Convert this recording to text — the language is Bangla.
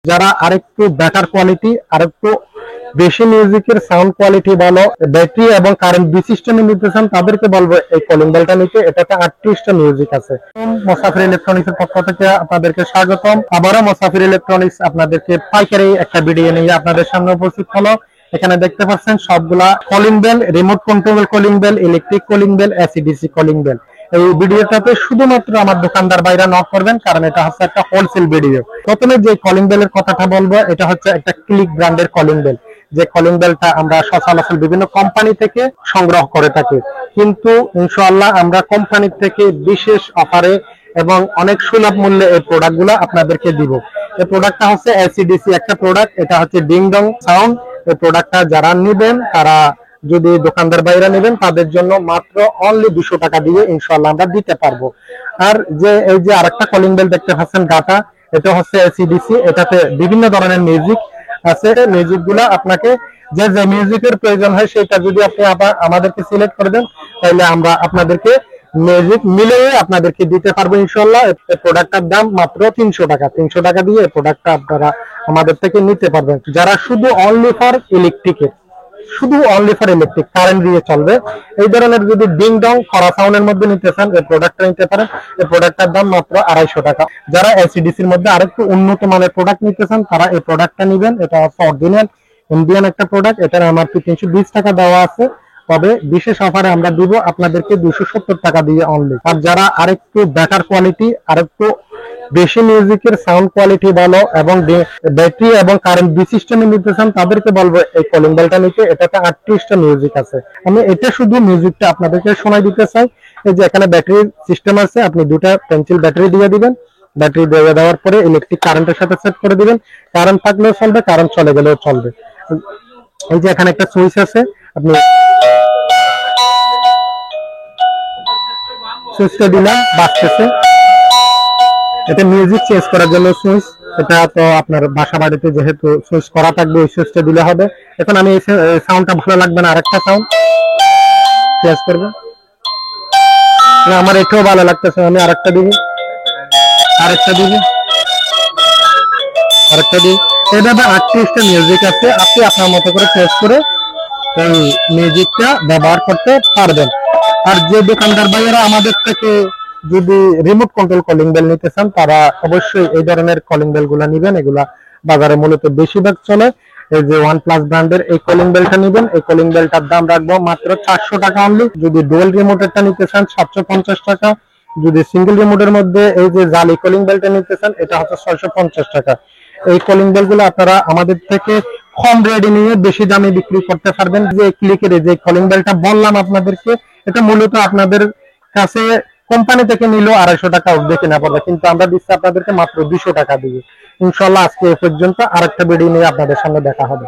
যারা আরেকটু বেটার কোয়ালিটি, আরেকটু বেশি মিউজিকের সাউন্ড কোয়ালিটি ভালো, ব্যাটারি এবং কারেন্ট দুই সিস্টেমে নিতে চান তাদেরকে বলবো এই কলিং বেলটা নিতে। এটাতে 38টা মিউজিক আছে। মুসাফির ইলেকট্রনিক্স এর পক্ষ থেকে আপনাদেরকে স্বাগতম। আবারও মুসাফির ইলেকট্রনিক্স আপনাদেরকে পাইকারি একটা ভিডিও নিয়ে আপনাদের সামনে উপস্থিত হলো। এখানে দেখতে পাচ্ছেন সবগুলা calling bell, remote control calling bell, electric calling bell, AC DC calling bell. এই ভিডিওটাতে শুধুমাত্র আমার দোকানদার ভাইরা নক করবেন, কারণ এটা হচ্ছে একটা হোলসেল ভিডিও। প্রথমে যে কলিং বেলের কথাটা বলবো, এটা হচ্ছে একটা ক্লিক ব্র্যান্ডের কলিং বেল। যে কলিং বেলটা আমরা সচরাচর বিভিন্ন কোম্পানি থেকে সংগ্রহ করে থাকি, কিন্তু ইনশাআল্লাহ আমরা কোম্পানি থেকে বিশেষ অফারে এবং অনেক সুলভ মূল্যে এই প্রোডাক্টগুলো আপনাদেরকে দিব। এই প্রোডাক্টটা হচ্ছে এসিডিসি একটা প্রোডাক্ট, এটা হচ্ছে ডিং ডং সাউন্ড। এই প্রোডাক্টটা যারা নেবেন, তারা যদি দোকানদার বাইরে নেবেন, তাদের জন্য মাত্র অনলি 200 টাকা দিয়ে ইনশাআল্লাহ আমরা দিতে পারবো। আর যে এই যে আরেকটা কলিং বেল দেখতে পাচ্ছেন গাটা, এটা হচ্ছে এসিডিসি। এটাতে বিভিন্ন ধরনের মিউজিক আছে। মিউজিক গুলা আপনাকে যে যে মিউজিকের প্রয়োজন হয় সেটা যদি আপনি আবার আমাদেরকে সিলেক্ট করে দেন, তাহলে আমরা আপনাদেরকে মিউজিক মিলিয়ে আপনাদেরকে দিতে পারবো ইনশাআল্লাহ। এই প্রোডাক্টটার দাম মাত্র 300 টাকা। 300 টাকা দিয়ে এই প্রোডাক্টটা আপনারা আমাদের থেকে নিতে পারবেন। যারা শুধু অনলি ফর ইলেকট্রিকের, শুধু অনলি ফর ইলেকট্রিক কারেন্ট দিয়ে চলবে, এই ধরনের যদি ডিং ডং খরা সাউন্ডের মধ্যে নিতে চান, এই প্রোডাক্টটা নিতে পারেন। এই প্রোডাক্টটার দাম মাত্র 250 টাকা। যারা এসিডিসির মধ্যে আরেকটু উন্নত মানের প্রোডাক্ট নিতে চান, তারা এই প্রোডাক্টটা নেবেন। এটা হচ্ছে অরিজিনাল ইন্ডিয়ান একটা প্রোডাক্ট। এটার এমআরপি 320 টাকা দেওয়া আছে, তবে বিশেষ অফারে আমরা দিব আপনাদেরকে 270 টাকা দিয়ে অনলি। আর যারা আরেকটু বেটার কোয়ালিটি, আরেকটু বেশি মিউজিকের সাউন্ড কোয়ালিটি ভালো এবং ব্যাটারি এবং কারেন্ট দুই সিস্টেমে নিতে চান, তাদেরকে বলবো এই কলিং বেলটা নিতে। এটাতে 38টা মিউজিক আছে। আমি এটা শুধু মিউজিকটা আপনাদেরকে শোনাই দিতে চাই। এই যে এখানে ব্যাটারি সিস্টেম আছে, আপনি দুটা পেন্সিল ব্যাটারি দিয়ে দিবেন। ব্যাটারি দিয়ে দেওয়ার পরে ইলেকট্রিক কারেন্টের সাথে সেট করে দিবেন। কারেন্ট থাকলেও চলবে, কারেন্ট চলে গেলেও চলবে। এই যে এখানে একটা সুইচ আছে, আপনি সুইচটা দিলাম, বাজতেছে। এটা মিউজিক চেঞ্জ করার জন্য সুইচ। এটা তো আপনার বাসা বাড়িতে যেহেতু সুইচ করা থাকবে, ওই সুইচটা দিলে হবে। এখন আমি এই সাউন্ডটা ভালো লাগবে না, আরেকটা সাউন্ড চেঞ্জ করব। আমার এটাও ভালো লাগতেছে, আমি আরেকটা দিবি, আরেকটা দিবি, আরেকটা দিই। এইভাবে 38টা মিউজিক আছে, আপনি আপনার মতো করে চেঞ্জ করে এই মিউজিকটা ব্যবহার করতে পারবেন। আর যে দোকানদার ভাইয়েরা আমাদের থেকে যদি রিমোট কন্ট্রোল কলিং বেল নিতে চান, তারা অবশ্যই এই ধরনের কলিং বেল গুলা নিবেন। এগুলা বাজারে মূলত বেশিরভাগ চলে। এই যে OnePlus ব্র্যান্ডের এই কলিং বেলটা নিবেন। এই কলিং বেলটার দাম রাখবো মাত্র 400 টাকা অনলি। যদি ডুয়াল রিমোটেরটা নিতে চান 750 টাকা। যদি সিঙ্গেল রিমোটের মধ্যে এই যে জালি কলিং বেলটা নিতে চান, এটা হচ্ছে 650 টাকা। এই কলিং বেল গুলো আপনারা আমাদের থেকে কম রেটে নিয়ে বেশি দামে বিক্রি করতে পারবেন। যে ক্লিকের যে কলিং বেলটা বললাম আপনাদেরকে, এটা মূলত আপনাদের কাছে কোম্পানি থেকে নিলেও 250 টাকা অর্ধেক কিনা পড়বে, কিন্তু আমরা দিচ্ছি আপনাদেরকে মাত্র 200 টাকা দিয়ে। ইনশাআল্লাহ আজকে এ পর্যন্ত। আরেকটা ভিডিও নিয়ে আপনাদের সামনে দেখা হবে।